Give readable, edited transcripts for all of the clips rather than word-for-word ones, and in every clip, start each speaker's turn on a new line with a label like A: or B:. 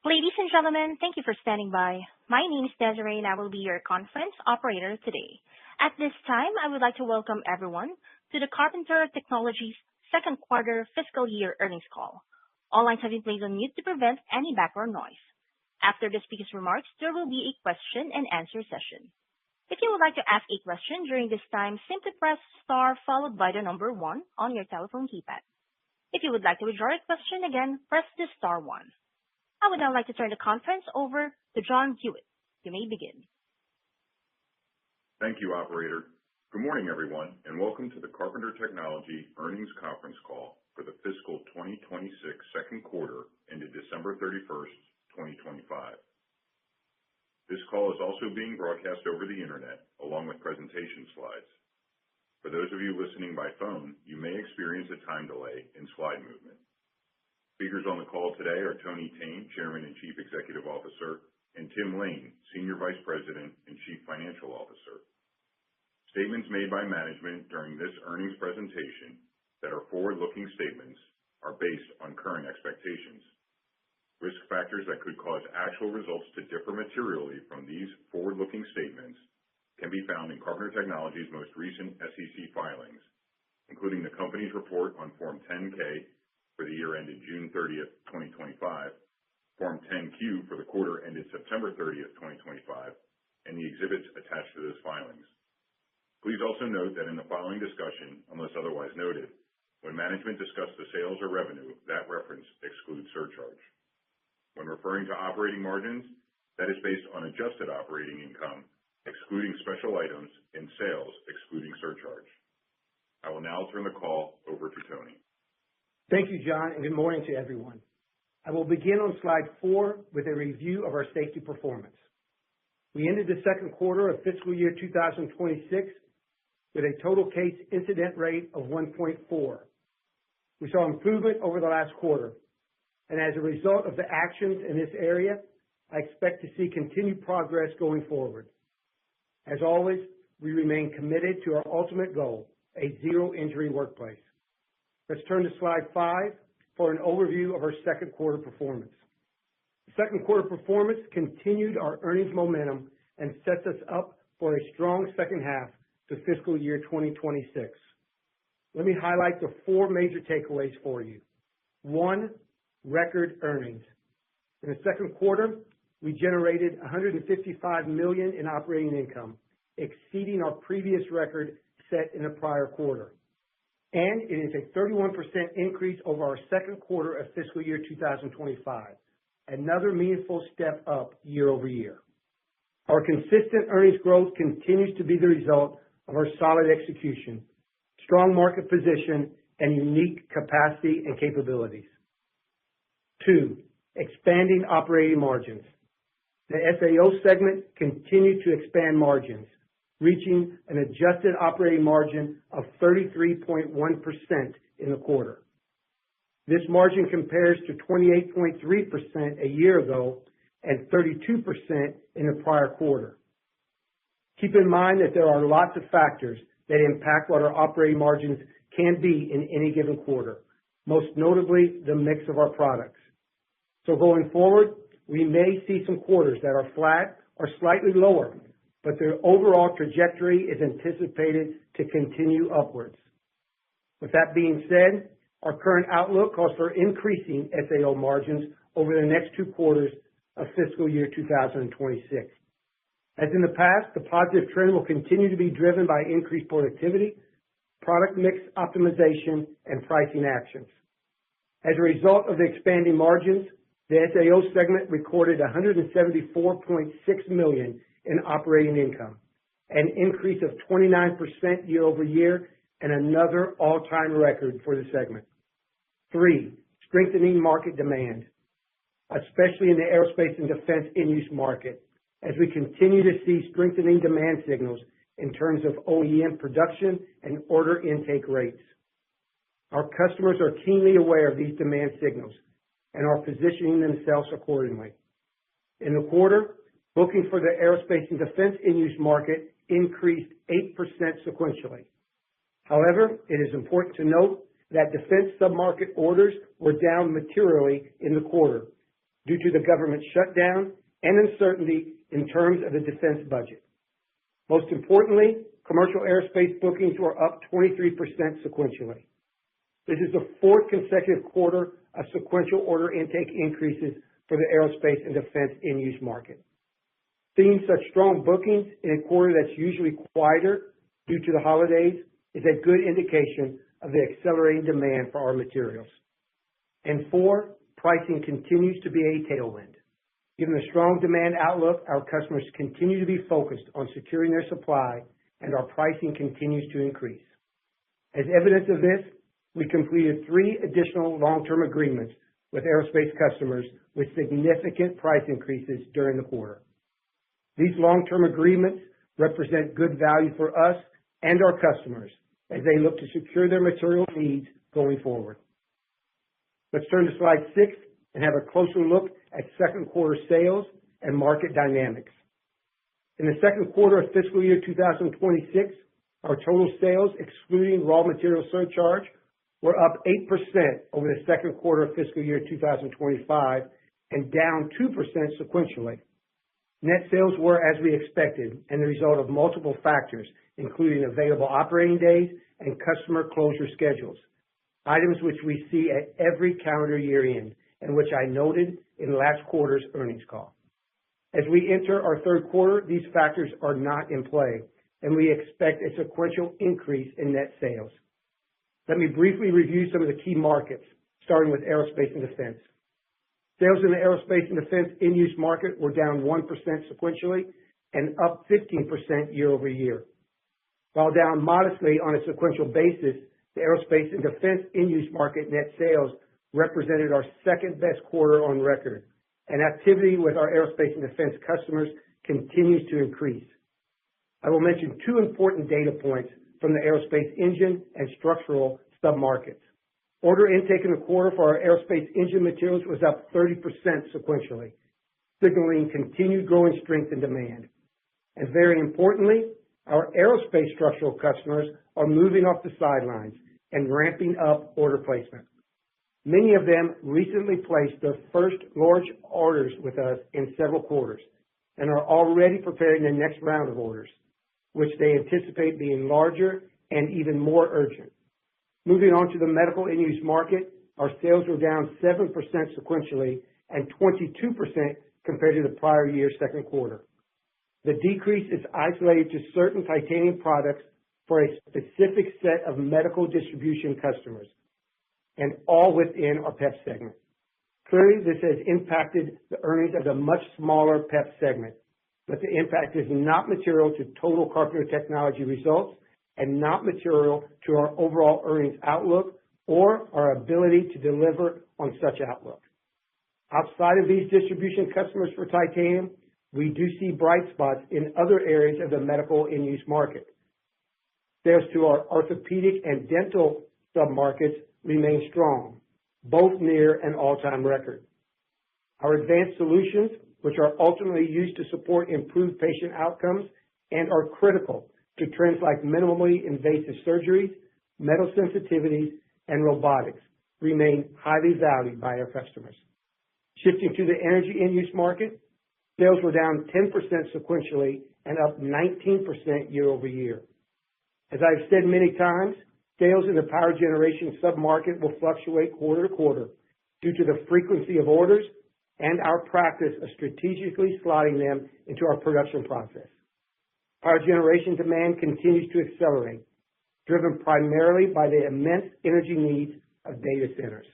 A: Ladies and gentlemen, thank you for standing by. My name is Desiree, and I will be your conference operator today. At this time, I would like to welcome everyone to the Carpenter Technology's second quarter fiscal year earnings call. All lines have been placed on mute to prevent any background noise. After the speaker's remarks, there will be a question-and-answer session. If you would like to ask a question during this time, simply press star followed by the number 1 on your telephone keypad. If you would like to withdraw a question again, press the star 1. I would now like to turn the conference over to John Hewitt. You may begin.
B: Thank you, operator. Good morning, everyone, and welcome to the Carpenter Technology earnings conference call for the fiscal 2026 second quarter ended December 31st, 2025. This call is also being broadcast over the internet along with presentation slides. For those of you listening by phone, you may experience a time delay in slide movement. Speakers on the call today are Tony Thene, Chairman and Chief Executive Officer, and Tim Lain, Senior Vice President and Chief Financial Officer. Statements made by management during this earnings presentation that are forward-looking statements are based on current expectations. Risk factors that could cause actual results to differ materially from these forward-looking statements can be found in Carpenter Technology's most recent SEC filings, including the company's report on Form 10-K for the year ended June 30th, 2025, Form 10-Q for the quarter ended September 30th, 2025, and the exhibits attached to those filings. Please also note that in the following discussion, unless otherwise noted, when management discussed the sales or revenue, that reference excludes surcharge. When referring to operating margins, that is based on adjusted operating income, excluding special items, and sales excluding surcharge. I will now turn the call over to Tony.
C: Thank you, John, and good morning to everyone. I will begin on slide 4 with a review of our safety performance. We ended the second quarter of fiscal year 2026 with a total case incident rate of 1.4. We saw improvement over the last quarter, and as a result of the actions in this area, I expect to see continued progress going forward. As always, we remain committed to our ultimate goal, a zero-injury workplace. Let's turn to slide 5 for an overview of our second quarter performance. The second quarter performance continued our earnings momentum and sets us up for a strong second half to fiscal year 2026. Let me highlight the 4 major takeaways for you. 1, record earnings. In the second quarter, we generated $155 million in operating income, exceeding our previous record set in the prior quarter. And it is a 31% increase over our second quarter of fiscal year 2025, another meaningful step up year over year. Our consistent earnings growth continues to be the result of our solid execution, strong market position, and unique capacity and capabilities. 2, expanding operating margins. The SAO segment continued to expand margins, reaching an adjusted operating margin of 33.1% in the quarter. This margin compares to 28.3% a year ago and 32% in the prior quarter. Keep in mind that there are lots of factors that impact what our operating margins can be in any given quarter, most notably the mix of our products. So going forward, we may see some quarters that are flat or slightly lower, but their overall trajectory is anticipated to continue upwards. With that being said, our current outlook calls for increasing SAO margins over the next 2 quarters of fiscal year 2026. As in the past, the positive trend will continue to be driven by increased productivity, product mix optimization, and pricing actions. As a result of the expanding margins, the SAO segment recorded $174.6 million in operating income, an increase of 29% year over year, and another all-time record for the segment. 3, strengthening market demand, especially in the aerospace and defense end-use market, as we continue to see strengthening demand signals in terms of OEM production and order intake rates. Our customers are keenly aware of these demand signals and are positioning themselves accordingly. In the quarter, bookings for the aerospace and defense end-use market increased 8% sequentially. However, it is important to note that defense submarket orders were down materially in the quarter, due to the government shutdown and uncertainty in terms of the defense budget. Most importantly, commercial aerospace bookings were up 23% sequentially. This is the fourth consecutive quarter of sequential order intake increases for the aerospace and defense end-use market. Seeing such strong bookings in a quarter that's usually quieter due to the holidays is a good indication of the accelerating demand for our materials. And four, pricing continues to be a tailwind. Given the strong demand outlook, our customers continue to be focused on securing their supply, and our pricing continues to increase. As evidence of this, we completed 3 additional long-term agreements with aerospace customers with significant price increases during the quarter. These long-term agreements represent good value for us and our customers as they look to secure their material needs going forward. Let's turn to slide 6 and have a closer look at second quarter sales and market dynamics. In the second quarter of fiscal year 2026, our total sales, excluding raw material surcharge, were up 8% over the second quarter of fiscal year 2025 and down 2% sequentially. Net sales were as we expected and the result of multiple factors, including available operating days and customer closure schedules, items which we see at every calendar year end and which I noted in last quarter's earnings call. As we enter our third quarter, these factors are not in play, and we expect a sequential increase in net sales. Let me briefly review some of the key markets, starting with aerospace and defense. Sales in the aerospace and defense end-use market were down 1% sequentially and up 15% year over year. While down modestly on a sequential basis, the aerospace and defense end-use market net sales represented our second best quarter on record, and activity with our aerospace and defense customers continues to increase. I will mention 2 important data points from the aerospace engine and structural submarkets. Order intake in the quarter for our aerospace engine materials was up 30% sequentially, signaling continued growing strength and demand. And very importantly, our aerospace structural customers are moving off the sidelines and ramping up order placement. Many of them recently placed their first large orders with us in several quarters and are already preparing their next round of orders, which they anticipate being larger and even more urgent. Moving on to the medical end-use market, our sales were down 7% sequentially and 22% compared to the prior year's second quarter. The decrease is isolated to certain titanium products for a specific set of medical distribution customers, and all within our PEP segment. Clearly, this has impacted the earnings of the much smaller PEP segment, but the impact is not material to total Carpenter Technology results and not material to our overall earnings outlook or our ability to deliver on such outlook. Outside of these distribution customers for titanium, we do see bright spots in other areas of the medical end-use market. Sales to our orthopedic and dental submarkets remain strong, both near an all-time record. Our advanced solutions, which are ultimately used to support improved patient outcomes and are critical to trends like minimally invasive surgeries, metal sensitivities, and robotics, remain highly valued by our customers. Shifting to the energy end-use market, sales were down 10% sequentially and up 19% year over year. As I've said many times, sales in the power generation submarket will fluctuate quarter to quarter due to the frequency of orders and our practice of strategically slotting them into our production process. Power generation demand continues to accelerate, driven primarily by the immense energy needs of data centers.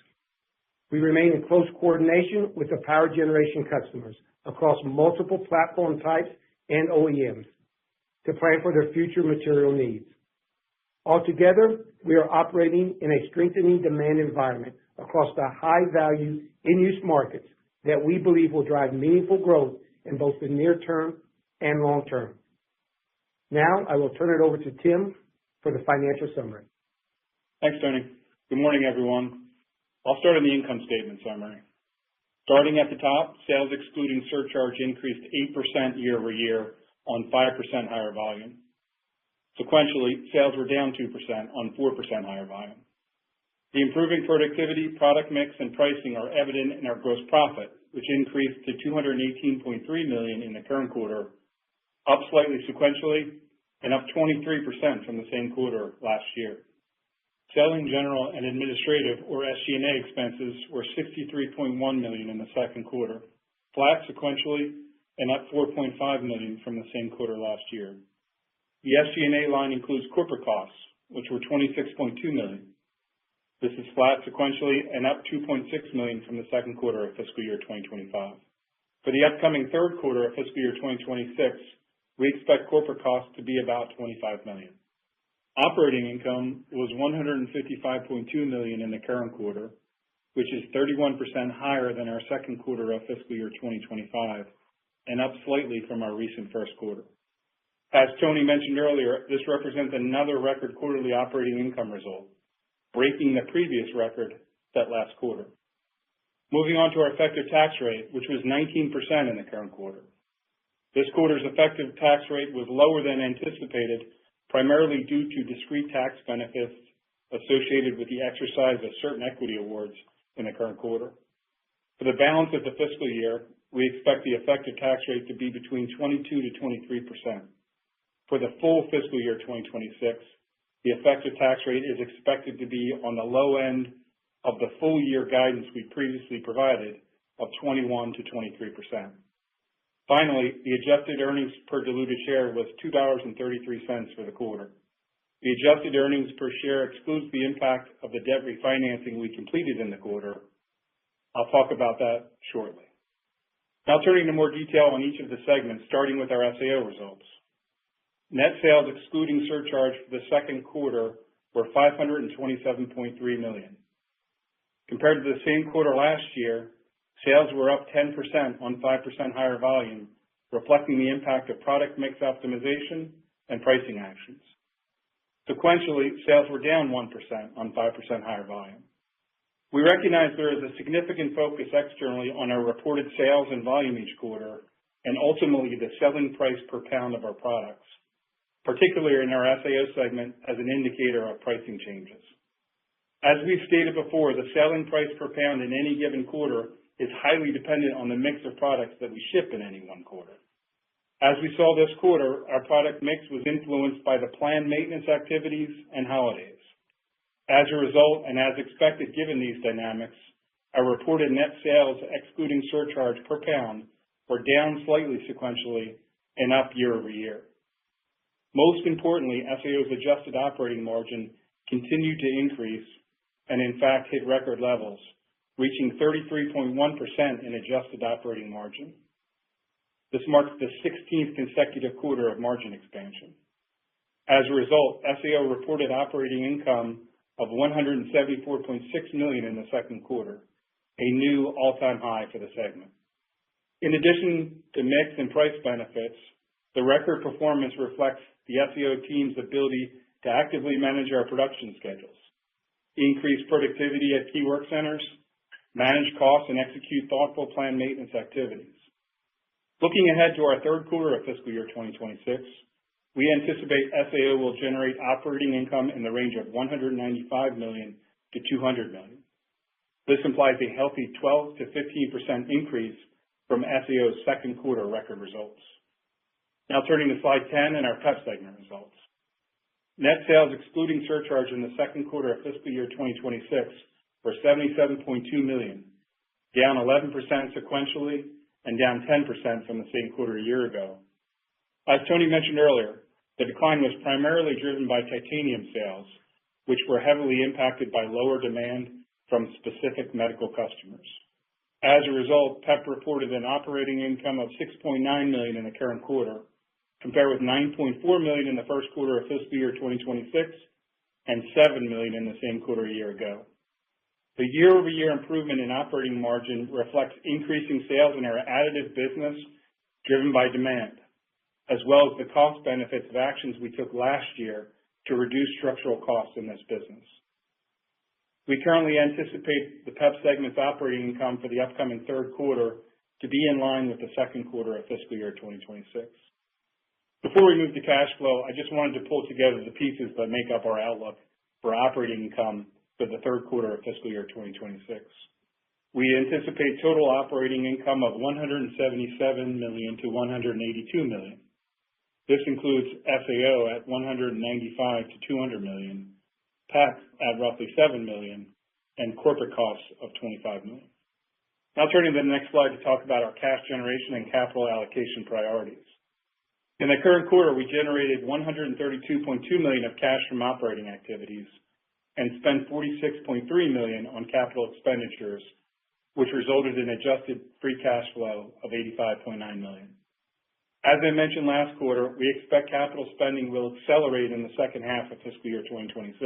C: We remain in close coordination with the power generation customers across multiple platform types and OEMs to plan for their future material needs. Altogether, we are operating in a strengthening demand environment across the high-value end-use markets that we believe will drive meaningful growth in both the near term and long term. Now, I will turn it over to Tim for the financial summary.
D: Thanks, Tony. Good morning, everyone. I'll start on the income statement summary. Starting at the top, sales excluding surcharge increased 8% year over year on 5% higher volume. Sequentially, sales were down 2% on 4% higher volume. The improving productivity, product mix, and pricing are evident in our gross profit, which increased to $218.3 million in the current quarter, up slightly sequentially and up 23% from the same quarter last year. Selling, general, and administrative, or SG&A expenses were $63.1 million in the second quarter, flat sequentially and up $4.5 million from the same quarter last year. The SG&A line includes corporate costs, which were $26.2 million. This is flat sequentially and up $2.6 million from the second quarter of fiscal year 2025. For the upcoming third quarter of fiscal year 2026, we expect corporate costs to be about $25 million. Operating income was $155.2 million in the current quarter, which is 31% higher than our second quarter of fiscal year 2025 and up slightly from our recent first quarter. As Tony mentioned earlier, this represents another record quarterly operating income result, breaking the previous record set last quarter. Moving on to our effective tax rate, which was 19% in the current quarter. This quarter's effective tax rate was lower than anticipated, primarily due to discrete tax benefits associated with the exercise of certain equity awards in the current quarter. For the balance of the fiscal year, we expect the effective tax rate to be between 22 to 23%. For the full fiscal year 2026, the effective tax rate is expected to be on the low end of the full year guidance we previously provided of 21 to 23%. Finally, the adjusted earnings per diluted share was $2.33 for the quarter. The adjusted earnings per share excludes the impact of the debt refinancing we completed in the quarter. I'll talk about that shortly. Now turning to more detail on each of the segments, starting with our SAO results. Net sales excluding surcharge for the second quarter were $527.3 million. Compared to the same quarter last year, sales were up 10% on 5% higher volume, reflecting the impact of product mix optimization and pricing actions. Sequentially, sales were down 1% on 5% higher volume. We recognize there is a significant focus externally on our reported sales and volume each quarter, and ultimately the selling price per pound of our products, particularly in our SAO segment as an indicator of pricing changes. As we've stated before, the selling price per pound in any given quarter is highly dependent on the mix of products that we ship in any one quarter. As we saw this quarter, our product mix was influenced by the planned maintenance activities and holidays. As a result, and as expected given these dynamics, our reported net sales excluding surcharge per pound were down slightly sequentially and up year over year. Most importantly, SAO's adjusted operating margin continued to increase and in fact hit record levels, reaching 33.1% in adjusted operating margin. This marks the 16th consecutive quarter of margin expansion. As a result, SAO reported operating income of $174.6 million in the second quarter, a new all-time high for the segment. In addition to mix and price benefits, the record performance reflects the SAO team's ability to actively manage our production schedules, increase productivity at key work centers, manage costs, and execute thoughtful planned maintenance activities. Looking ahead to our third quarter of fiscal year 2026, we anticipate SAO will generate operating income in the range of $195 million to $200 million. This implies a healthy 12 to 15% increase from SAO's second quarter record results. Now turning to slide 10 and our PEP segment results. Net sales excluding surcharge in the second quarter of fiscal year 2026 were $77.2 million, down 11% sequentially and down 10% from the same quarter a year ago. As Tony mentioned earlier, the decline was primarily driven by titanium sales, which were heavily impacted by lower demand from specific medical customers. As a result, PEP reported an operating income of $6.9 million in the current quarter, compared with $9.4 million in the first quarter of fiscal year 2026 and $7 million in the same quarter a year ago. The year-over-year improvement in operating margin reflects increasing sales in our additive business driven by demand, as well as the cost benefits of actions we took last year to reduce structural costs in this business. We currently anticipate the PEP segment's operating income for the upcoming third quarter to be in line with the second quarter of fiscal year 2026. Before we move to cash flow, I just wanted to pull together the pieces that make up our outlook for operating income for the third quarter of fiscal year 2026. we anticipate total operating income of $177 million to $182 million. This includes SAO at $195 to $200 million, tax at roughly $7 million, and corporate costs of $25 million. Now turning to the next slide to talk about our cash generation and capital allocation priorities. In the current quarter, we generated $132.2 million of cash from operating activities and spent $46.3 million on capital expenditures, which resulted in adjusted free cash flow of $85.9 million. As I mentioned last quarter, we expect capital spending will accelerate in the second half of fiscal year 2026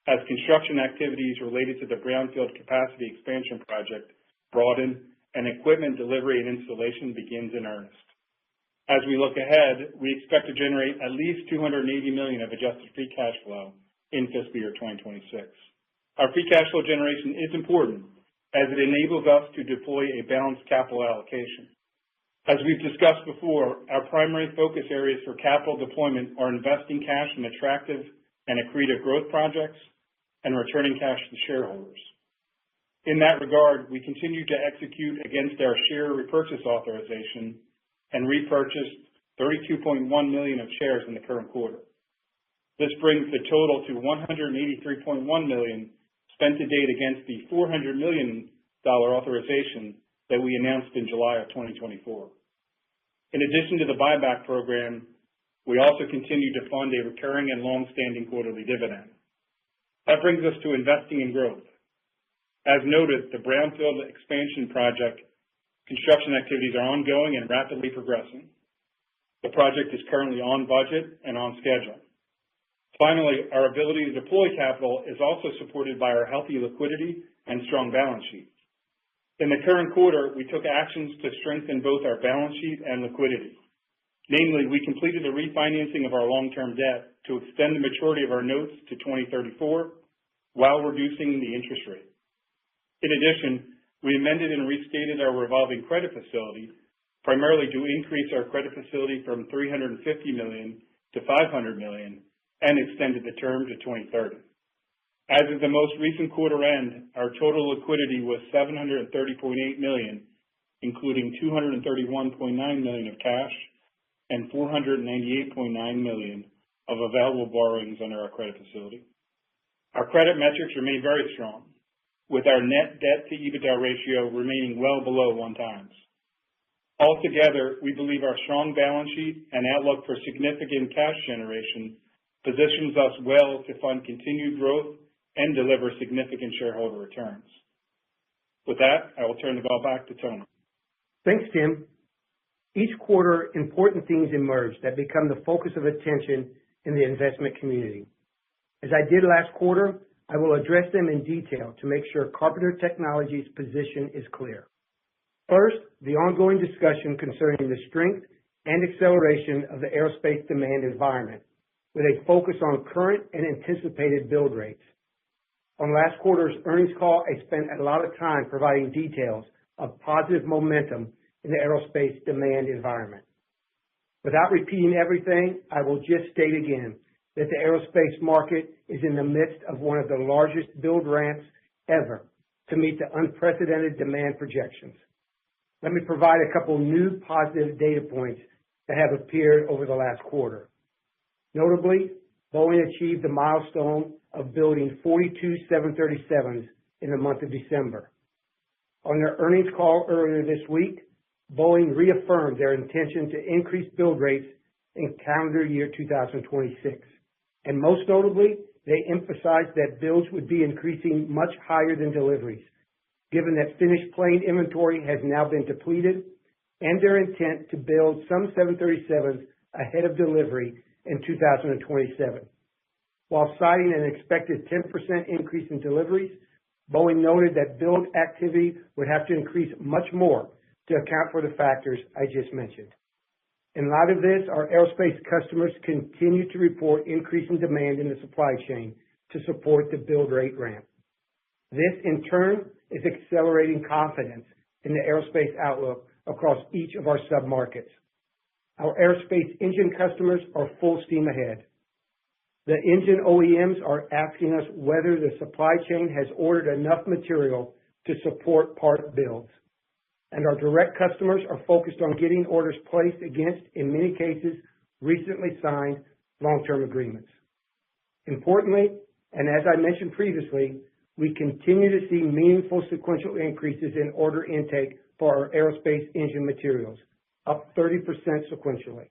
D: as construction activities related to the brownfield capacity expansion project broaden and equipment delivery and installation begins in earnest. As we look ahead, we expect to generate at least $280 million of adjusted free cash flow in fiscal year 2026. Our free cash flow generation is important as it enables us to deploy a balanced capital allocation. As we've discussed before, our primary focus areas for capital deployment are investing cash in attractive and accretive growth projects and returning cash to shareholders. In that regard, we continue to execute against our share repurchase authorization and repurchased 32.1 million of shares in the current quarter. This brings the total to $183.1 million spent to date against the $400 million authorization that we announced in July of 2024. In addition to the buyback program, we also continue to fund a recurring and long-standing quarterly dividend. That brings us to investing in growth. As noted, the brownfield expansion project construction activities are ongoing and rapidly progressing. The project is currently on budget and on schedule. Finally, our ability to deploy capital is also supported by our healthy liquidity and strong balance sheet. In the current quarter, we took actions to strengthen both our balance sheet and liquidity. Namely, we completed a refinancing of our long-term debt to extend the maturity of our notes to 2034 while reducing the interest rate. In addition, we amended and restated our revolving credit facility, primarily to increase our credit facility from $350 million to $500 million and extended the term to 2030. As of the most recent quarter end, our total liquidity was $730.8 million, including $231.9 million of cash and $498.9 million of available borrowings under our credit facility. Our credit metrics remain very strong, with our net debt to EBITDA ratio remaining well below 1 times. Altogether, we believe our strong balance sheet and outlook for significant cash generation positions us well to fund continued growth and deliver significant shareholder returns. With that, I will turn the call back to Tony.
C: Thanks, Tim. Each quarter, important themes emerge that become the focus of attention in the investment community. As I did last quarter, I will address them in detail to make sure Carpenter Technology's position is clear. First, the ongoing discussion concerning the strength and acceleration of the aerospace demand environment, with a focus on current and anticipated build rates. On last quarter's earnings call, I spent a lot of time providing details of positive momentum in the aerospace demand environment. Without repeating everything, I will just state again that the aerospace market is in the midst of one of the largest build ramps ever to meet the unprecedented demand projections. Let me provide a couple new positive data points that have appeared over the last quarter. Notably, Boeing achieved the milestone of building 42 737s in the month of December. On their earnings call earlier this week, Boeing reaffirmed their intention to increase build rates in calendar year 2026. And most notably, they emphasized that builds would be increasing much higher than deliveries, given that finished plane inventory has now been depleted and their intent to build some 737s ahead of delivery in 2027. While citing an expected 10% increase in deliveries, Boeing noted that build activity would have to increase much more to account for the factors I just mentioned. In light of this, our aerospace customers continue to report increasing demand in the supply chain to support the build rate ramp. This, in turn, is accelerating confidence in the aerospace outlook across each of our submarkets. Our aerospace engine customers are full steam ahead. The engine OEMs are asking us whether the supply chain has ordered enough material to support part builds. And our direct customers are focused on getting orders placed against, in many cases, recently signed long-term agreements. Importantly, and as I mentioned previously, we continue to see meaningful sequential increases in order intake for our aerospace engine materials, up 30% sequentially.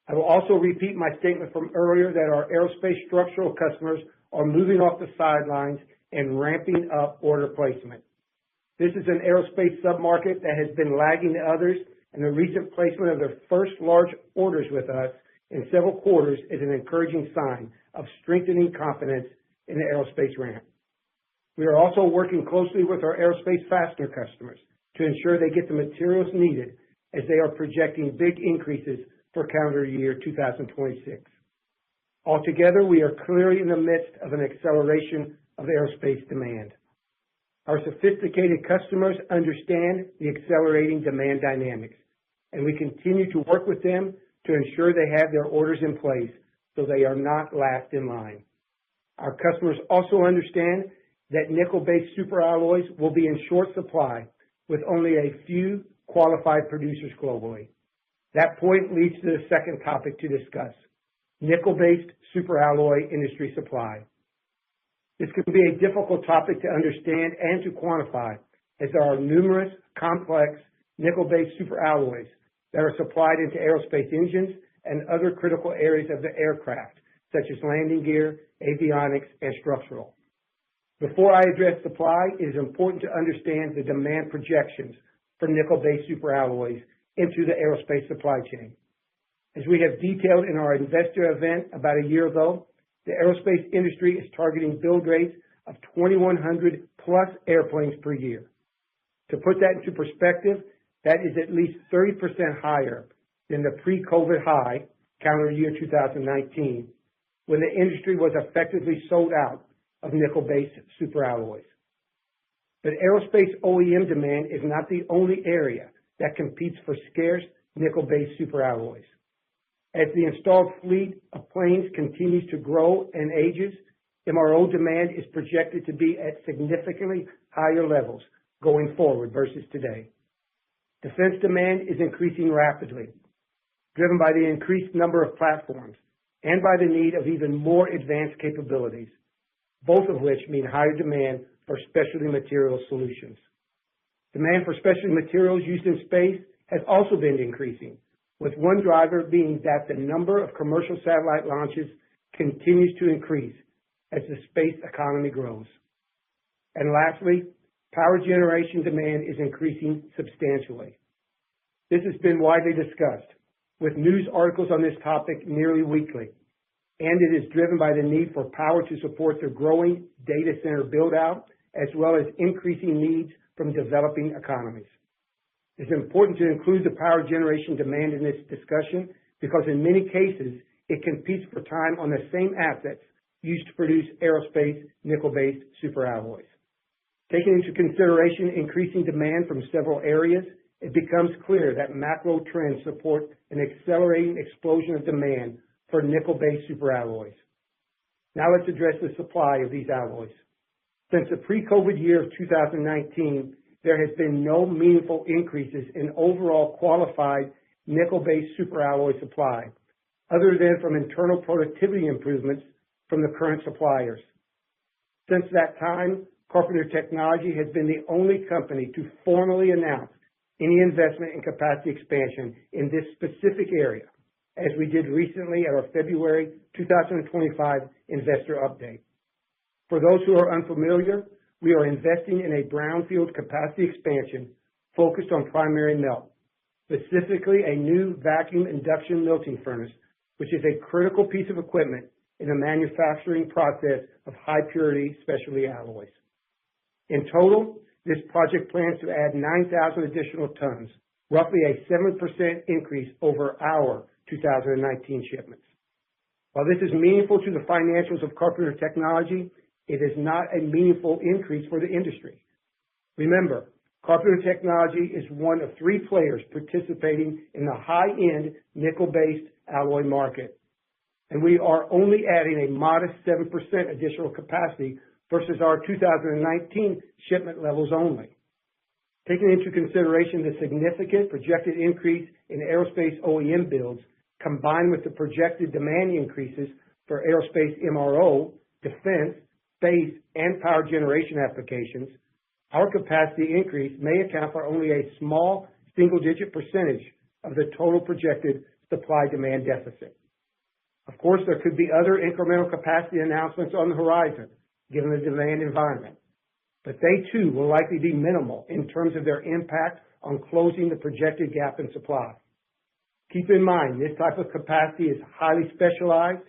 C: I will also repeat my statement from earlier that our aerospace structural customers are moving off the sidelines and ramping up order placement. This is an aerospace submarket that has been lagging to others, and the recent placement of their first large orders with us in several quarters is an encouraging sign of strengthening confidence in the aerospace ramp. We are also working closely with our aerospace fastener customers to ensure they get the materials needed as they are projecting big increases for calendar year 2026. Altogether, we are clearly in the midst of an acceleration of aerospace demand. Our sophisticated customers understand the accelerating demand dynamics, and we continue to work with them to ensure they have their orders in place so they are not last in line. Our customers also understand that nickel-based superalloys will be in short supply with only a few qualified producers globally. That point leads to the second topic to discuss: nickel-based superalloy industry supply. This can be a difficult topic to understand and to quantify, as there are numerous complex nickel-based superalloys that are supplied into aerospace engines and other critical areas of the aircraft, such as landing gear, avionics, and structural. Before I address supply, it is important to understand the demand projections for nickel-based superalloys into the aerospace supply chain. As we have detailed in our investor event about a year ago, the aerospace industry is targeting build rates of 2,100 plus airplanes per year. To put that into perspective, that is at least 30% higher than the pre-COVID high, calendar year 2019, when the industry was effectively sold out of nickel-based superalloys. But aerospace OEM demand is not the only area that competes for scarce nickel-based superalloys. As the installed fleet of planes continues to grow and ages, MRO demand is projected to be at significantly higher levels going forward versus today. Defense demand is increasing rapidly, driven by the increased number of platforms and by the need of even more advanced capabilities, both of which mean higher demand for specialty materials solutions. Demand for specialty materials used in space has also been increasing, with one driver being that the number of commercial satellite launches continues to increase as the space economy grows. And lastly, power generation demand is increasing substantially. This has been widely discussed, with news articles on this topic nearly weekly, and it is driven by the need for power to support the growing data center build-out, as well as increasing needs from developing economies. It's important to include the power generation demand in this discussion because in many cases, it competes for time on the same assets used to produce aerospace nickel-based superalloys. Taking into consideration increasing demand from several areas, it becomes clear that macro trends support an accelerating explosion of demand for nickel-based superalloys. Now let's address the supply of these alloys. Since the pre-COVID year of 2019, there has been no meaningful increases in overall qualified nickel-based superalloy supply, other than from internal productivity improvements from the current suppliers. Since that time, Carpenter Technology has been the only company to formally announce any investment in capacity expansion in this specific area, as we did recently at our February 2025 investor update. For those who are unfamiliar, we are investing in a brownfield capacity expansion focused on primary melt, specifically a new vacuum induction melting furnace, which is a critical piece of equipment in the manufacturing process of high-purity specialty alloys. In total, this project plans to add 9,000 additional tons, roughly a 7% increase over our 2019 shipments. While this is meaningful to the financials of Carpenter Technology, it is not a meaningful increase for the industry. Remember, Carpenter Technology is one of three players participating in the high-end nickel-based alloy market, and we are only adding a modest 7% additional capacity versus our 2019 shipment levels only. Taking into consideration the significant projected increase in aerospace OEM builds, combined with the projected demand increases for aerospace MRO, defense, space, and power generation applications, our capacity increase may account for only a small single-digit percentage of the total projected supply-demand deficit. Of course, there could be other incremental capacity announcements on the horizon, given the demand environment, but they too will likely be minimal in terms of their impact on closing the projected gap in supply. Keep in mind, this type of capacity is highly specialized,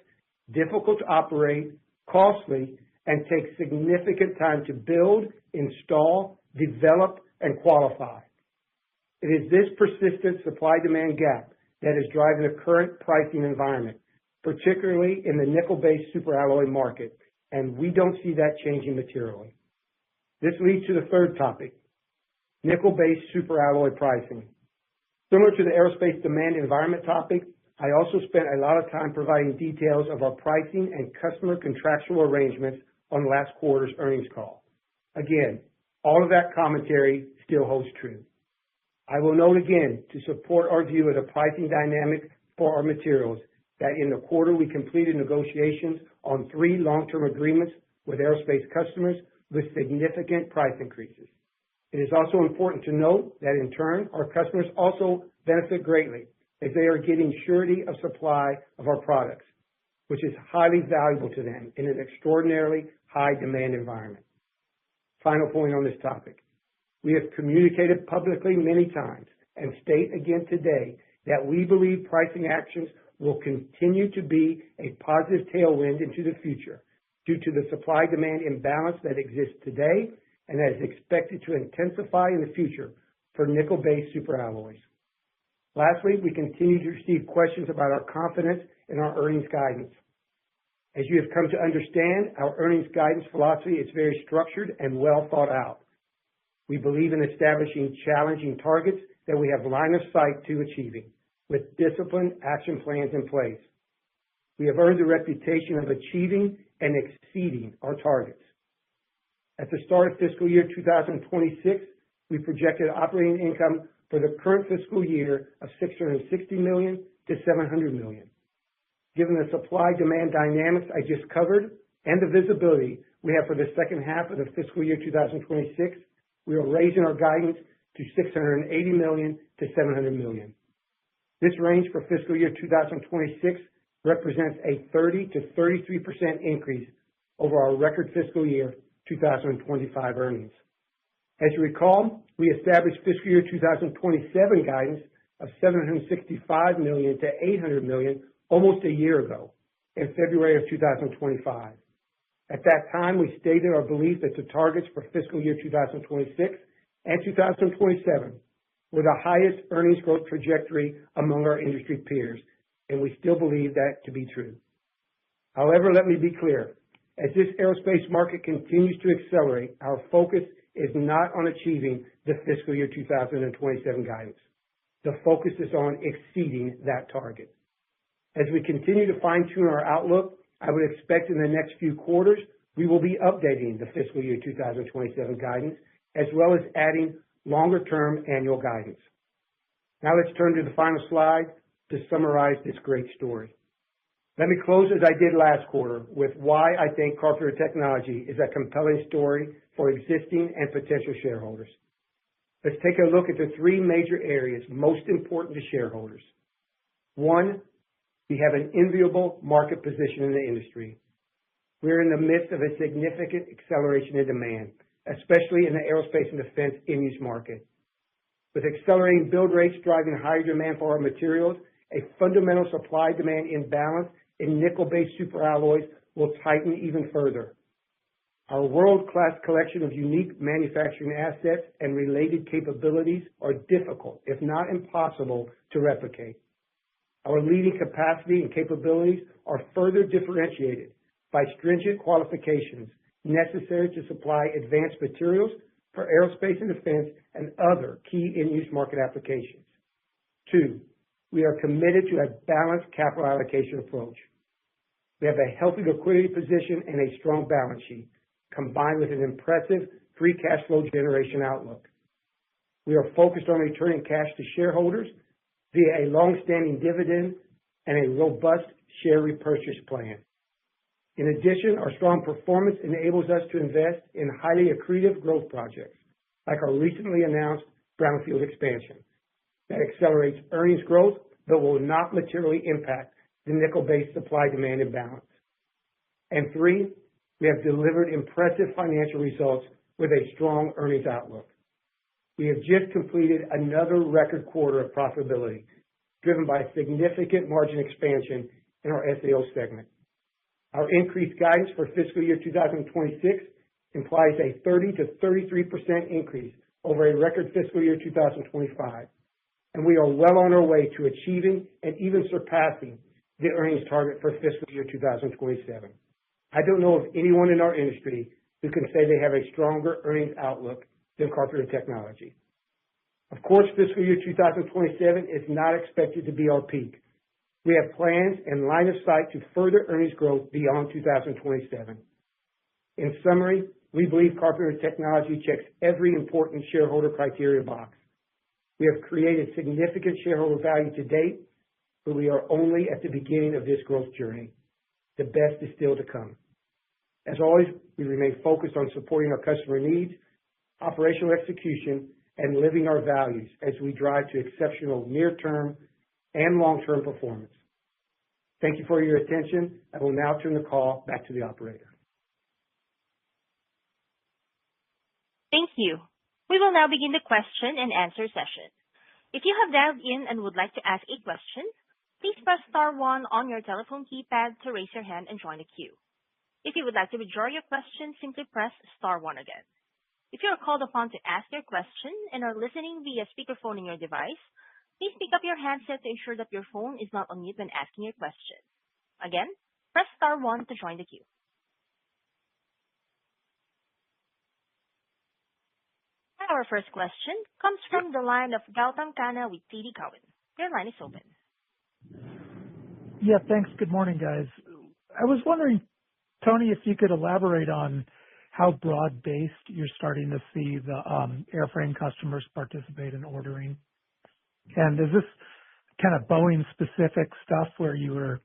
C: difficult to operate, costly, and takes significant time to build, install, develop, and qualify. It is this persistent supply-demand gap that is driving the current pricing environment, particularly in the nickel-based superalloy market, and we don't see that changing materially. This leads to the third topic, nickel-based superalloy pricing. Similar to the aerospace demand environment topic, I also spent a lot of time providing details of our pricing and customer contractual arrangements on last quarter's earnings call. Again, all of that commentary still holds true. I will note again, to support our view of the pricing dynamic for our materials, that in the quarter we completed negotiations on 3 long-term agreements with aerospace customers with significant price increases. It is also important to note that in turn, our customers also benefit greatly as they are getting surety of supply of our products, which is highly valuable to them in an extraordinarily high demand environment. Final point on this topic. We have communicated publicly many times and state again today that we believe pricing actions will continue to be a positive tailwind into the future due to the supply-demand imbalance that exists today and that is expected to intensify in the future for nickel-based superalloys. Lastly, we continue to receive questions about our confidence in our earnings guidance. As you have come to understand, our earnings guidance philosophy is very structured and well thought out. We believe in establishing challenging targets that we have line of sight to achieving, with disciplined action plans in place. We have earned the reputation of achieving and exceeding our targets. At the start of fiscal year 2026, we projected operating income for the current fiscal year of $660 million to $700 million. Given the supply-demand dynamics I just covered and the visibility we have for the second half of the fiscal year 2026, we are raising our guidance to $680 million to $700 million. This range for fiscal year 2026 represents a 30 to 33% increase over our record fiscal year 2025 earnings. As you recall, we established fiscal year 2027 guidance of $765 million to $800 million almost a year ago, in February of 2025. At that time, we stated our belief that the targets for fiscal year 2026 and 2027 were the highest earnings growth trajectory among our industry peers, and we still believe that to be true. However, let me be clear. As this aerospace market continues to accelerate, our focus is not on achieving the fiscal year 2027 guidance. The focus is on exceeding that target. As we continue to fine-tune our outlook, I would expect in the next few quarters, we will be updating the fiscal year 2027 guidance, as well as adding longer-term annual guidance. Now let's turn to the final slide to summarize this great story. Let me close as I did last quarter with why I think Carpenter Technology is a compelling story for existing and potential shareholders. Let's take a look at the 3 major areas most important to shareholders. 1, we have an enviable market position in the industry. We're in the midst of a significant acceleration in demand, especially in the aerospace and defense end-use market. With accelerating build rates driving higher demand for our materials, a fundamental supply-demand imbalance in nickel-based superalloys will tighten even further. Our world-class collection of unique manufacturing assets and related capabilities are difficult, if not impossible, to replicate. Our leading capacity and capabilities are further differentiated by stringent qualifications necessary to supply advanced materials for aerospace and defense and other key end-use market applications. 2, we are committed to a balanced capital allocation approach. We have a healthy liquidity position and a strong balance sheet, combined with an impressive free cash flow generation outlook. We are focused on returning cash to shareholders via a long-standing dividend and a robust share repurchase plan. In addition, our strong performance enables us to invest in highly accretive growth projects, like our recently announced brownfield expansion, that accelerates earnings growth but will not materially impact the nickel-based supply-demand imbalance. And three, we have delivered impressive financial results with a strong earnings outlook. We have just completed another record quarter of profitability, driven by significant margin expansion in our SAO segment. Our increased guidance for fiscal year 2026 implies a 30 to 33% increase over a record fiscal year 2025, and we are well on our way to achieving and even surpassing the earnings target for fiscal year 2027. I don't know of anyone in our industry who can say they have a stronger earnings outlook than Carpenter Technology. Of course, fiscal year 2027 is not expected to be our peak. We have plans and line of sight to further earnings growth beyond 2027. In summary, we believe Carpenter Technology checks every important shareholder criteria box. We have created significant shareholder value to date, but we are only at the beginning of this growth journey. The best is still to come. As always, we remain focused on supporting our customer needs, operational execution, and living our values as we drive to exceptional near-term and long-term performance. Thank you for your attention. I will now turn the call back to the operator.
A: Thank you. We will now begin the question and answer session. If you have dialed in and would like to ask a question, please press star one on your telephone keypad to raise your hand and join the queue. If you would like to withdraw your question, simply press star one again. If you are called upon to ask your question and are listening via speakerphone in your device, please pick up your handset to ensure that your phone is not on mute when asking your question. Again, press star one to join the queue. Our first question comes from the line of Gautam Khanna with TD Cowen. Your line is open.
E: Yeah, thanks. Good morning, guys. I was wondering, Tony, if you could elaborate on how broad-based you're starting to see the airframe customers participate in ordering. And is this kind of Boeing-specific stuff where you were,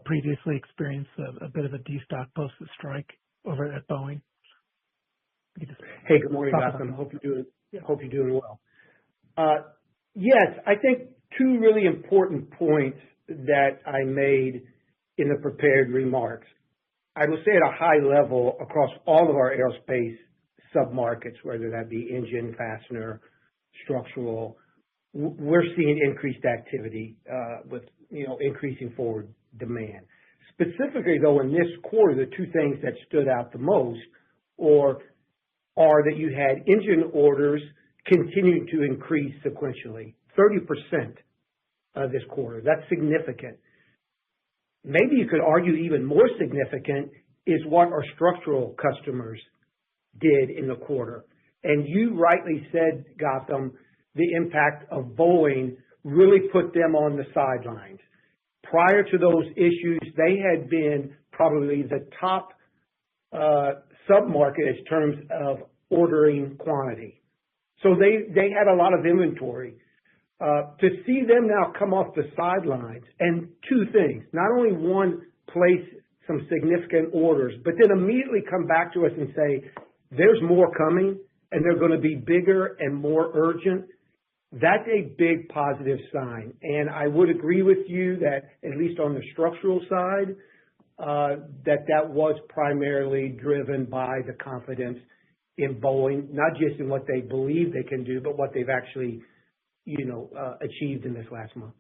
E: previously experienced a bit of a destock post the strike over at Boeing?
C: Hey, good morning, Gautam. Hope you're doing well. Yes, I think two really important points that I made in the prepared remarks. I will say at a high level across all of our aerospace submarkets, whether that be engine, fastener, structural, we're seeing increased activity with increasing forward demand. Specifically, though, in this quarter, the two things that stood out the most are that you had engine orders continuing to increase sequentially, 30% this quarter. That's significant. Maybe you could argue even more significant is what our structural customers did in the quarter. And you rightly said, Gautam, the impact of Boeing really put them on the sidelines. Prior to those issues, they had been probably the top submarket in terms of ordering quantity. So they had a lot of inventory. To see them now come off the sidelines, and two things, not only one, place some significant orders, but then immediately come back to us and say, there's more coming, and they're going to be bigger and more urgent. That's a big positive sign. And I would agree with you that, at least on the structural side, that was primarily driven by the confidence in Boeing, not just in what they believe they can do, but what they've actually achieved in this last month.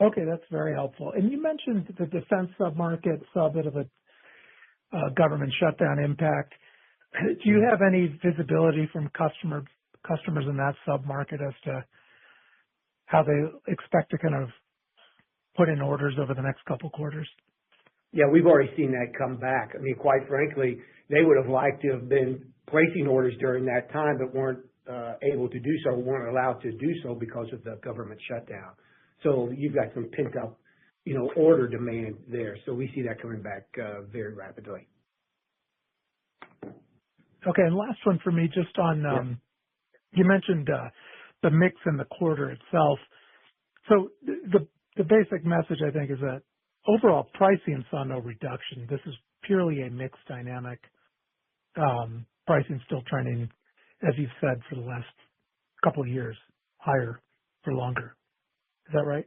E: Okay, that's very helpful. And you mentioned the defense submarket saw a bit of a government shutdown impact. Do you have any visibility from customers in that submarket as to how they expect to kind of put in orders over the next couple quarters?
C: Yeah, we've already seen that come back. I mean, quite frankly, they would have liked to have been placing orders during that time, but weren't able to do so, weren't allowed to do so because of the government shutdown. So you've got some pent-up order demand there. So we see that coming back very rapidly.
E: Okay, and last one for me, just on you mentioned the mix in the quarter itself. So the basic message, I think, is that overall pricing saw no reduction. This is purely a mix dynamic. Pricing still trending, as you've said, for the last couple of years, higher for longer. Is that right?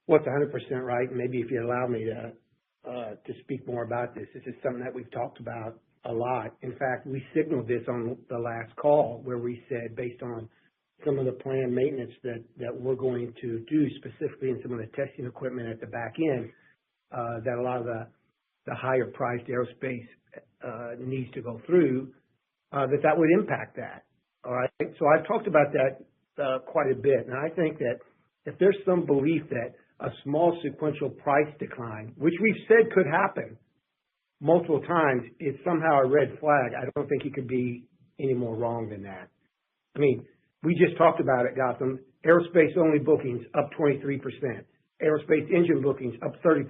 C: Well, it's 100% right. Maybe if you allow me to speak more about this, this is something that we've talked about a lot. In fact, we signaled this on the last call where we said, based on some of the planned maintenance that we're going to do, specifically in some of the testing equipment at the back end, that a lot of the higher priced aerospace needs to go through, that would impact that. All right. So I've talked about that quite a bit. And I think that if there's some belief that a small sequential price decline, which we've said could happen multiple times, is somehow a red flag, I don't think you could be any more wrong than that. I mean, we just talked about it, Gotham. Aerospace only bookings up 23%. Aerospace engine bookings up 30%.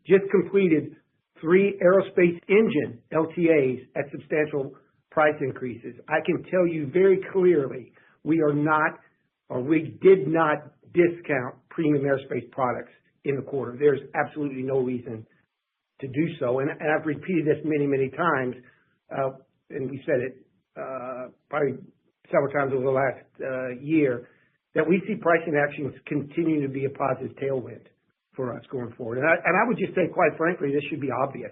C: Just completed 3 aerospace engine LTAs at substantial price increases. I can tell you very clearly, we did not discount premium aerospace products in the quarter. There's absolutely no reason to do so. And I've repeated this many, many times, and we said it probably several times over the last year, that we see pricing actions continue to be a positive tailwind for us going forward. And I would just say, quite frankly, this should be obvious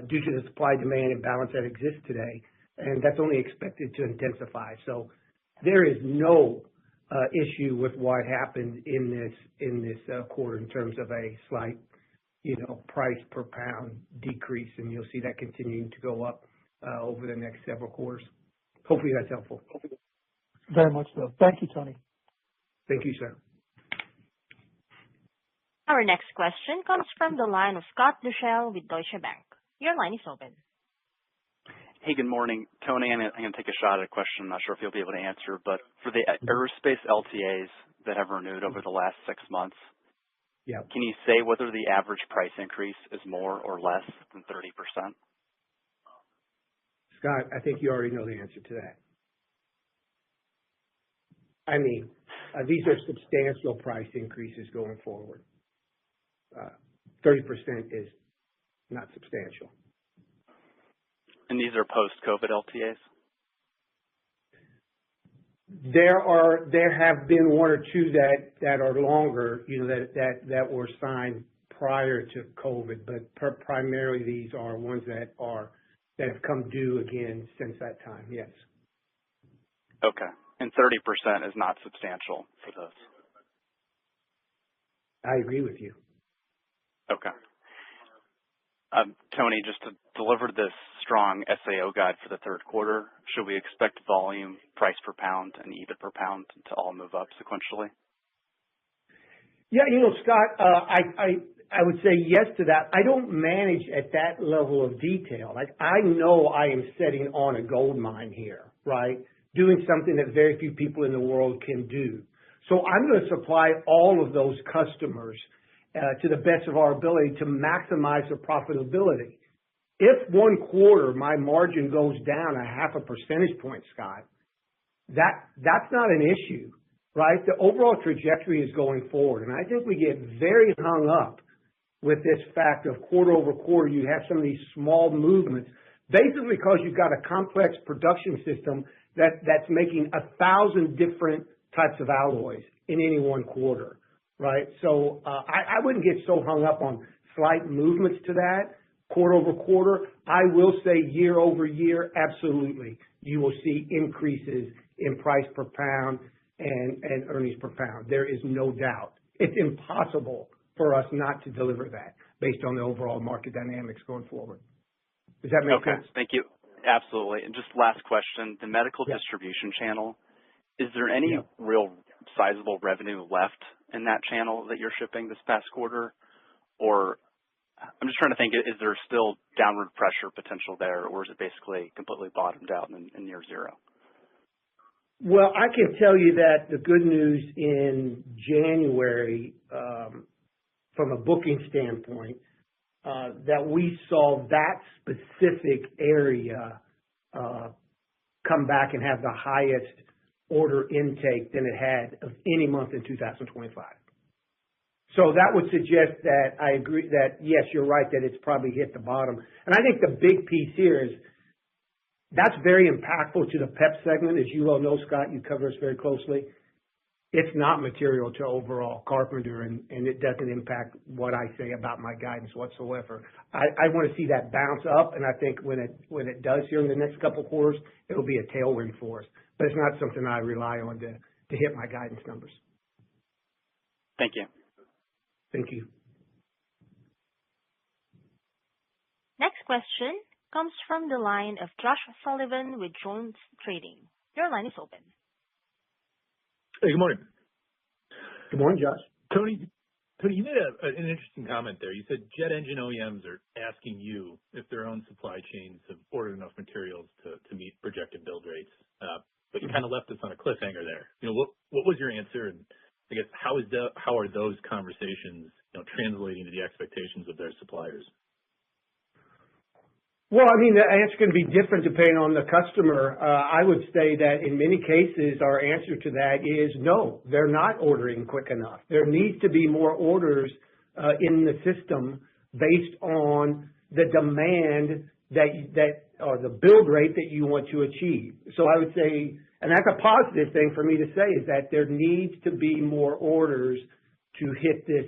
C: due to the supply-demand imbalance that exists today, and that's only expected to intensify. So there is no issue with what happened in this quarter in terms of a slight, price per pound decrease, and you'll see that continuing to go up over the next several quarters. Hopefully that's helpful.
E: Very much so. Thank you, Tony.
C: Thank you, sir.
A: Our next question comes from the line of Scott Deuschle with Deutsche Bank. Your line is open.
F: Hey, good morning. Tony, I'm going to take a shot at a question I'm not sure if you'll be able to answer, but for the aerospace LTAs that have renewed over the last 6 months, can you say whether the average price increase is more or less than 30%?
C: Scott, I think you already know the answer to that. I mean, these are substantial price increases going forward. 30% is not substantial.
F: And these are post-COVID LTAs?
C: There have been 1 or 2 that are longer, that were signed prior to COVID, but primarily these are ones that have come due again since that time. Yes.
F: Okay. And 30% is not substantial for those.
C: I agree with you.
F: Okay. Tony, just to deliver this strong SAO guide for the third quarter, should we expect volume, price per pound, and EBIT per pound to all move up sequentially?
C: Yeah, Scott, I would say yes to that. I don't manage at that level of detail. Like, I know I am setting on a gold mine here, right? Doing something that very few people in the world can do. So I'm going to supply all of those customers to the best of our ability to maximize their profitability. If 1 quarter my margin goes down a 0.5 percentage point, Scott, that's not an issue, right? The overall trajectory is going forward. And I think we get very hung up with this fact of quarter over quarter, you have some of these small movements, basically because you've got a complex production system that's making 1,000 different types of alloys in any 1 quarter, right? So I wouldn't get so hung up on slight movements to that quarter over quarter. I will say year over year, absolutely, you will see increases in price per pound and earnings per pound. There is no doubt. It's impossible for us not to deliver that based on the overall market dynamics going forward. Does that make sense?
F: Okay, thank you. Absolutely. And just last question, the medical distribution channel, is there any real sizable revenue left in that channel that you're shipping this past quarter? Or I'm just trying to think, is there still downward pressure potential there, or is it basically completely bottomed out and near zero?
C: Well, I can tell you that the good news in January, from a booking standpoint, that we saw that specific area come back and have the highest order intake than it had of any month in 2025. So that would suggest that I agree that, yes, you're right, that it's probably hit the bottom. And I think the big piece here is that's very impactful to the PEP segment. As you well know, Scott, you cover us very closely. It's not material to overall Carpenter, and it doesn't impact what I say about my guidance whatsoever. I want to see that bounce up, and I think when it does here in the next couple of quarters, it'll be a tailwind for us. But it's not something I rely on to hit my guidance numbers.
F: Thank you.
C: Thank you.
A: Next question comes from the line of Josh Sullivan with Jones Trading. Your line is open.
G: Hey, good morning.
C: Good morning, Josh.
G: Tony, you made an interesting comment there. You said jet engine OEMs are asking you if their own supply chains have ordered enough materials to meet projected build rates. But you kind of left us on a cliffhanger there. What was your answer? And I guess how are those conversations, translating to the expectations of their suppliers?
C: Well, I mean, the answer can be different depending on the customer. I would say that in many cases, our answer to that is no, they're not ordering quick enough. There needs to be more orders in the system based on the demand or the build rate that you want to achieve. So I would say, and that's a positive thing for me to say, is that there needs to be more orders to hit this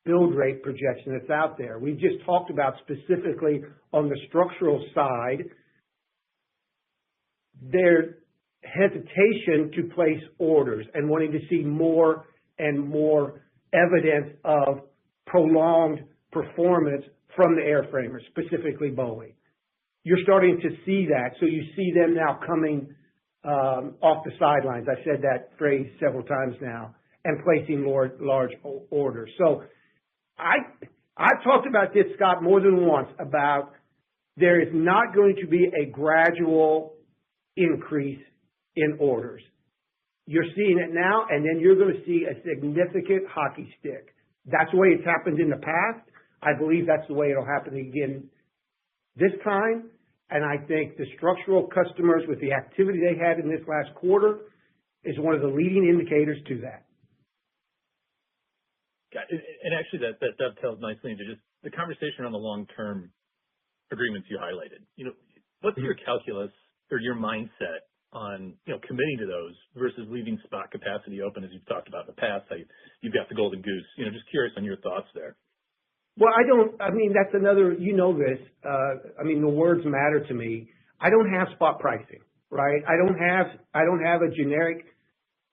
C: build rate projection that's out there. We just talked about specifically on the structural side, their hesitation to place orders and wanting to see more and more evidence of prolonged performance from the airframers, specifically Boeing. You're starting to see that. So you see them now coming off the sidelines. I said that phrase several times now, and placing large orders. So I've talked about this, Scott, more than once, about there is not going to be a gradual increase in orders. You're seeing it now, and then you're going to see a significant hockey stick. That's the way it's happened in the past. I believe that's the way it'll happen again this time. And I think the structural customers, with the activity they had in this last quarter, is one of the leading indicators to that.
G: And actually, that dovetails nicely into just the conversation on the long-term agreements you highlighted. What's your calculus or your mindset on committing to those versus leaving spot capacity open, as you've talked about in the past? How you've got the golden goose. Just curious on your thoughts there.
C: Well, that's another. This. The words matter to me. I don't have spot pricing, right? I don't have a generic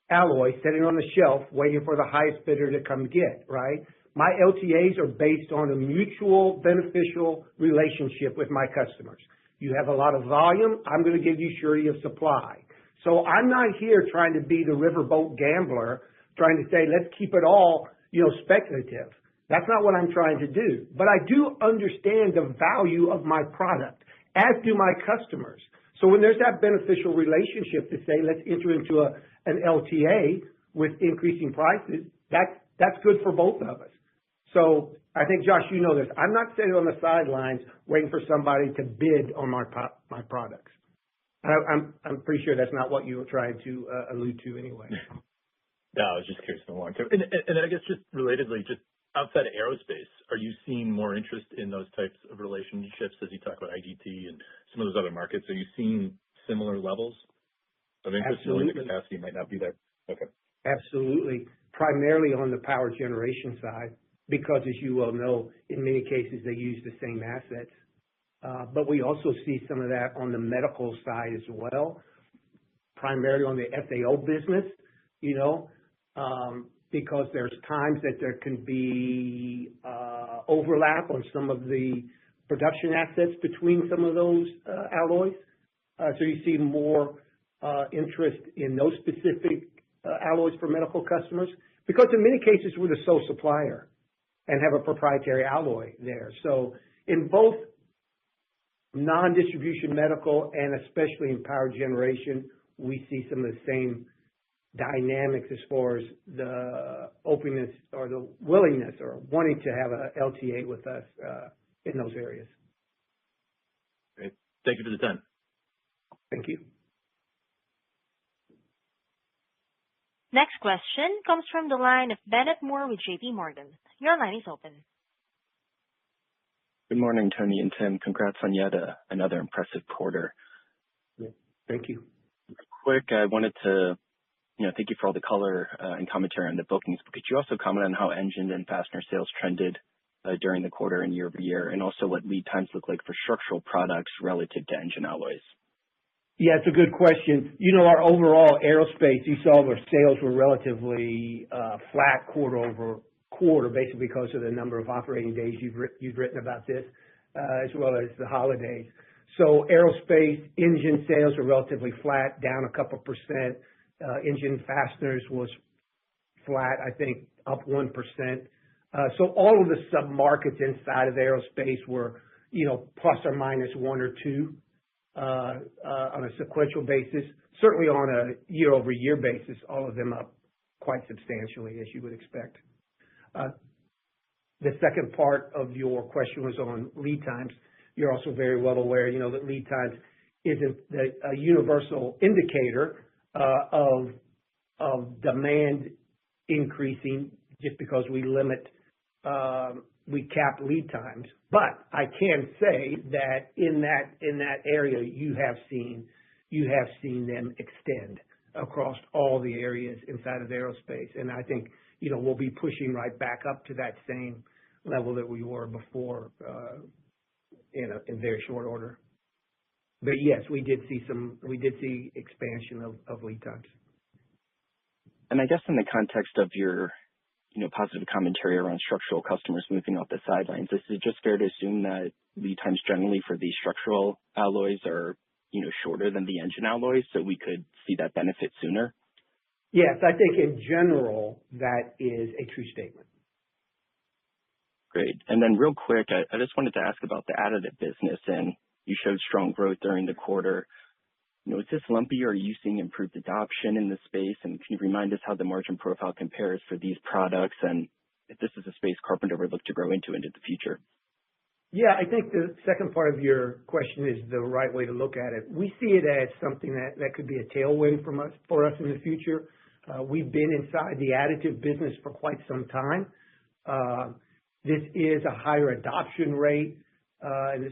C: alloy sitting on the shelf waiting for the highest bidder to come get, right? My LTAs are based on a mutual beneficial relationship with my customers. You have a lot of volume, I'm going to give you surety of supply. So I'm not here trying to be the riverboat gambler, trying to say, let's keep it all, speculative. That's not what I'm trying to do. But I do understand the value of my product, as do my customers. So when there's that beneficial relationship to say, let's enter into an LTA with increasing prices, that's good for both of us. So I think, Josh, you know this. I'm not sitting on the sidelines waiting for somebody to bid on my products. I'm pretty sure that's not what you were trying to allude to anyway.
G: No, I was just curious in the long term. And I guess just relatedly, just outside of aerospace, are you seeing more interest in those types of relationships as you talk about IGT and some of those other markets? Are you seeing similar levels of interest?
C: Absolutely.
G: The capacity might not be there. Okay.
C: Absolutely. Primarily on the power generation side, because as you well know, in many cases they use the same assets. But we also see some of that on the medical side as well, primarily on the FAO business, because there's times that there can be overlap on some of the production assets between some of those alloys. So you see more interest in those specific alloys for medical customers, because in many cases we're the sole supplier and have a proprietary alloy there. So in both non-distribution medical and especially in power generation, we see some of the same dynamics as far as the openness or the willingness or wanting to have a LTA with us in those areas.
G: Great. Thank you for the time.
C: Thank you.
A: Next question comes from the line of Bennett Moore with JP Morgan. Your line is open.
H: Good morning, Tony and Tim. Congrats on yet another impressive quarter.
C: Yeah, thank you.
H: Quick, I wanted to thank you for all the color and commentary on the bookings, but could you also comment on how engine and fastener sales trended during the quarter and year over year, and also what lead times look like for structural products relative to engine alloys?
C: Yeah, it's a good question. Our overall aerospace, you saw our sales were relatively flat quarter over quarter, basically because of the number of operating days you've written about this, as well as the holidays. So aerospace engine sales are relatively flat, down a couple percent. Engine fasteners was flat, I think up 1%. So all of the sub-markets inside of aerospace were, plus or minus 1 or 2 on a sequential basis. Certainly on a year-over-year basis, all of them up quite substantially, as you would expect. The second part of your question was on lead times. You're also very well aware, that lead times isn't a universal indicator of demand increasing just because we cap lead times. But I can say that in that area, you have seen them extend across all the areas inside of aerospace, and I think we'll be pushing right back up to that same level that we were before in very short order. But yes, we did see expansion of lead times.
H: And I guess in the context of your positive commentary around structural customers moving off the sidelines, is it just fair to assume that lead times generally for these structural alloys are shorter than the engine alloys, so we could see that benefit sooner?
C: Yes, I think in general that is a true statement.
H: Great. And then real quick, I just wanted to ask about the additive business, and you showed strong growth during the quarter. Is this lumpy, or are you seeing improved adoption in the space? And can you remind us how the margin profile compares for these products, and if this is a space Carpenter would look to grow into the future?
C: Yeah, I think the second part of your question is the right way to look at it. We see it as something that could be a tailwind for us in the future. We've been inside the additive business for quite some time. This is a higher adoption rate, and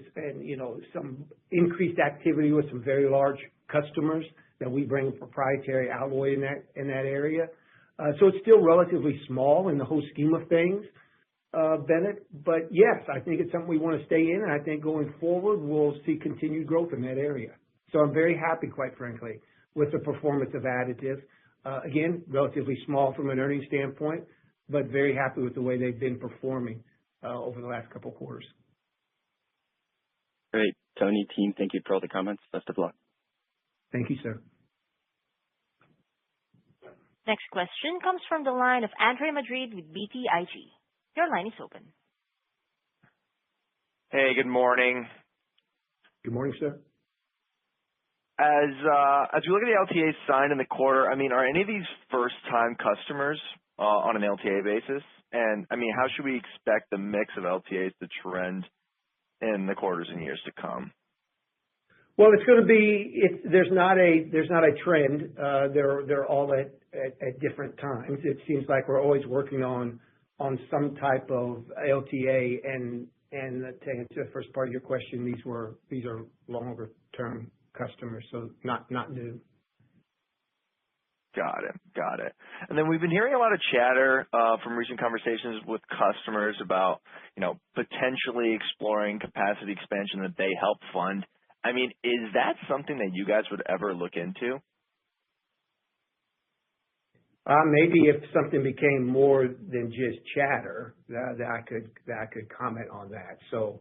C: some increased activity with some very large customers that we bring a proprietary alloy in that area. So it's still relatively small in the whole scheme of things, Bennett. But yes, I think it's something we want to stay in, and I think going forward we'll see continued growth in that area. So I'm very happy, quite frankly, with the performance of additive. Again, relatively small from an earnings standpoint, but very happy with the way they've been performing over the last couple of quarters.
H: Great. Tony, team, thank you for all the comments. Best of luck.
C: Thank you, sir.
A: Next question comes from the line of Andre Madrid with BTIG. Your line is open.
I: Hey, good morning.
C: Good morning, sir.
I: As we look at the LTAs signed in the quarter, are any of these first-time customers on an LTA basis? And, how should we expect the mix of LTAs to trend in the quarters and years to come?
C: Well, it's going to be. There's not a trend. They're all at different times. It seems like we're always working on some type of LTA. And to answer the first part of your question, these are longer term customers, so not new.
I: Got it. And then we've been hearing a lot of chatter from recent conversations with customers about, potentially exploring capacity expansion that they help fund. Is that something that you guys would ever look into?
C: Maybe if something became more than just chatter, that I could comment on that. So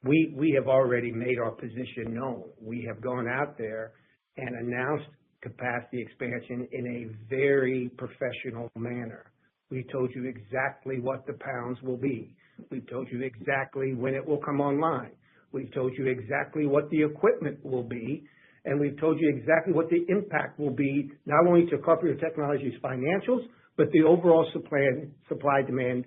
C: we have already made our position known. We have gone out there and announced capacity expansion in a very professional manner. We told you exactly what the pounds will be. We've told you exactly when it will come online. We've told you exactly what the equipment will be, and we've told you exactly what the impact will be, not only to Carpenter Technology's financials, but the overall supply-demand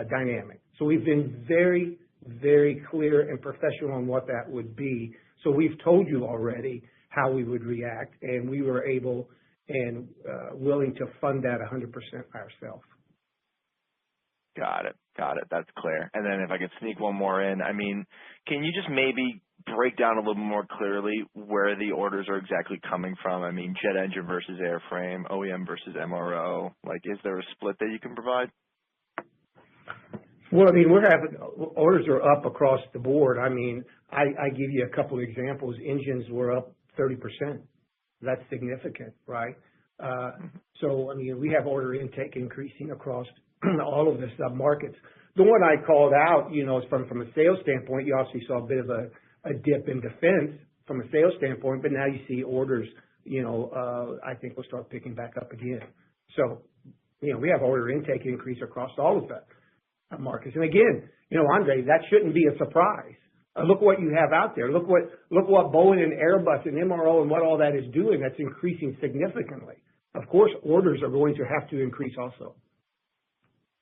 C: dynamic. So we've been very, very clear and professional on what that would be. So we've told you already how we would react, and we were able and willing to fund that 100% ourselves.
I: Got it. That's clear. And then if I could sneak one more in, I mean, can you just maybe break down a little more clearly where the orders are exactly coming from? I mean, jet engine versus airframe, OEM versus MRO. Like, is there a split that you can provide?
C: Well, I mean, orders are up across the board. I mean, I give you a couple of examples. Engines were up 30%. That's significant, right? So, I mean, we have order intake increasing across all of the sub-markets. The one I called out, from a sales standpoint, you obviously saw a bit of a dip in defense from a sales standpoint, but now you see orders, I think will start picking back up again. So, we have order intake increase across all of the markets. And again, Andre, that shouldn't be a surprise. Look what you have out there. Look what Boeing and Airbus and MRO and what all that is doing. That's increasing significantly. Of course, orders are going to have to increase also.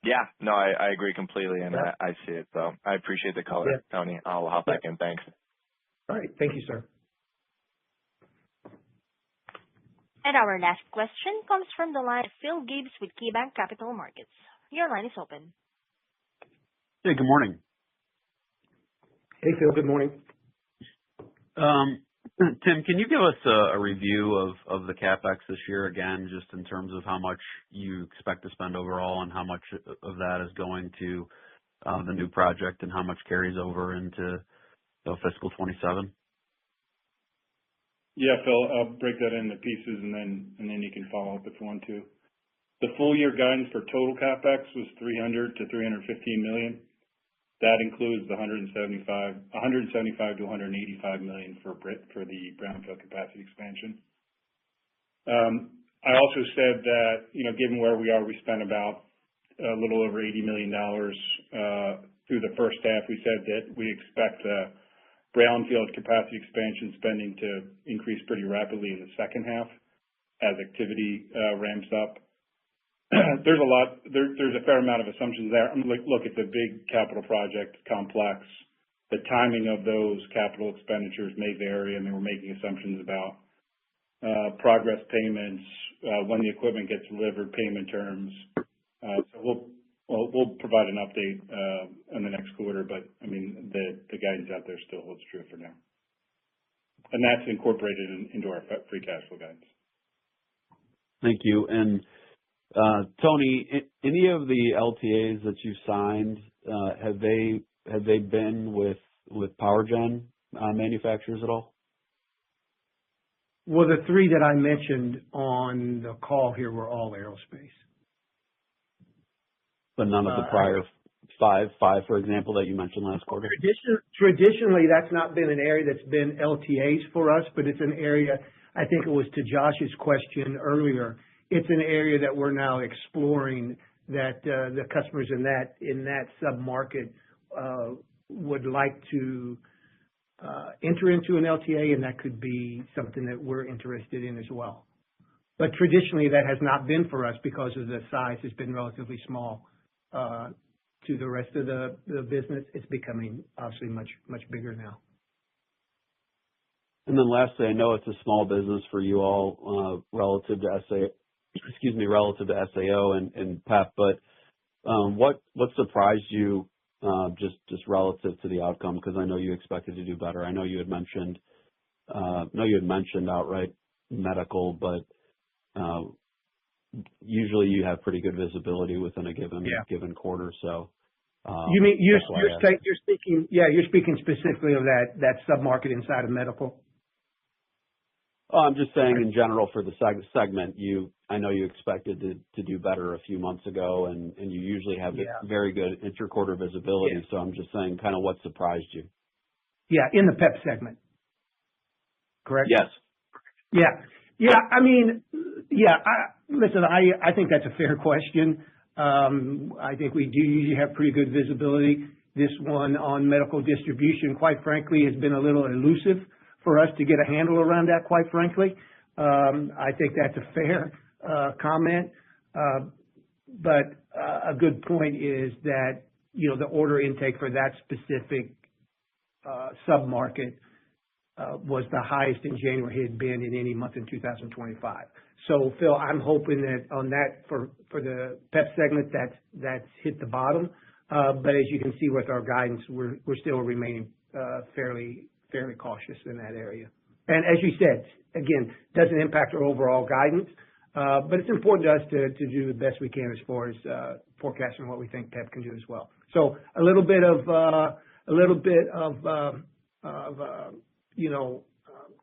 I: Yeah, no, I agree completely, and
C: yeah.
I: I see it. So I appreciate the color,
C: yeah.
I: Tony. I'll hop back in. Thanks.
C: All right. Thank you, sir.
A: And our last question comes from the line of Phil Gibbs with KeyBanc Capital Markets. Your line is open.
J: Hey, good morning.
C: Hey, Phil. Good morning.
J: Tim, can you give us a review of the CapEx this year again, just in terms of how much you expect to spend overall and how much of that is going to the new project and how much carries over into fiscal 27?
D: Yeah, Phil, I'll break that into pieces and then you can follow up if you want to. The full year guidance for total CapEx was $300 to $315 million. That includes the $175 to $185 million for the brownfield capacity expansion. I also said that, given where we are, we spent about a little over $80 million through the first half. We said that we expect brownfield capacity expansion spending to increase pretty rapidly in the second half as activity ramps up. There's a fair amount of assumptions there. Look, it's a big capital project, complex. The timing of those capital expenditures may vary. I mean, we're making assumptions about progress payments, when the equipment gets delivered, payment terms. So we'll provide an update in the next quarter, but I mean, the guidance out there still holds true for now. And that's incorporated into our free cash flow guidance.
J: Thank you. And Tony, any of the LTAs that you signed, have they been with power gen manufacturers at all?
C: Well, the three that I mentioned on the call here were all aerospace.
J: But none of the prior five, for example, that you mentioned last quarter?
C: Traditionally, that's not been an area that's been LTAs for us, but it's an area, I think it was to Josh's question earlier, it's an area that we're now exploring that the customers in that sub-market would like to enter into an LTA, and that could be something that we're interested in as well. But traditionally, that has not been for us because of the size has been relatively small to the rest of the business. It's becoming obviously much bigger now.
J: And then lastly, I know it's a small business for you all relative to relative to SAO and PEP, but what surprised you just relative to the outcome? Because I know you expected to do better. I know you had mentioned outright medical, but usually you have pretty good visibility within a given quarter. So
C: you mean you're speaking specifically of that submarket inside of medical?
J: Oh, I'm just saying in general for the segment, I know you expected to do better a few months ago, and you usually have very good interquarter visibility. Yeah. So I'm just saying kind of what surprised you.
C: Yeah, in the PEP segment. Correct?
J: Yes.
C: Yeah. I mean, listen, I think that's a fair question. I think we do usually have pretty good visibility. This one on medical distribution, quite frankly, has been a little elusive for us to get a handle around that, quite frankly. I think that's a fair comment. But a good point is that, the order intake for that specific sub-market was the highest in January it had been in any month in 2025. So, Phil, I'm hoping that on that for the PEP segment, that's hit the bottom. But as you can see with our guidance, we're still remaining fairly cautious in that area. And as you said, again, doesn't impact our overall guidance, but it's important to us to do the best we can as far as forecasting what we think PEP can do as well. So a little bit of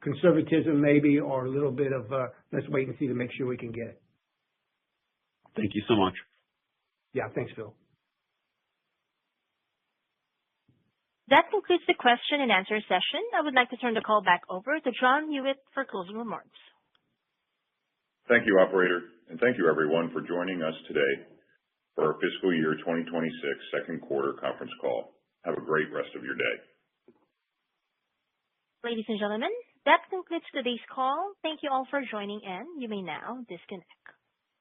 C: conservatism maybe, or a little bit of let's wait and see to make sure we can get it.
J: Thank you so much.
C: Yeah, thanks, Phil.
A: That concludes the question and answer session. I would like to turn the call back over to John Hewitt for closing remarks.
B: Thank you, operator, and thank you everyone for joining us today for our fiscal year 2026 second quarter conference call. Have a great rest of your day.
A: Ladies and gentlemen, that concludes today's call. Thank you all for joining in. You may now disconnect.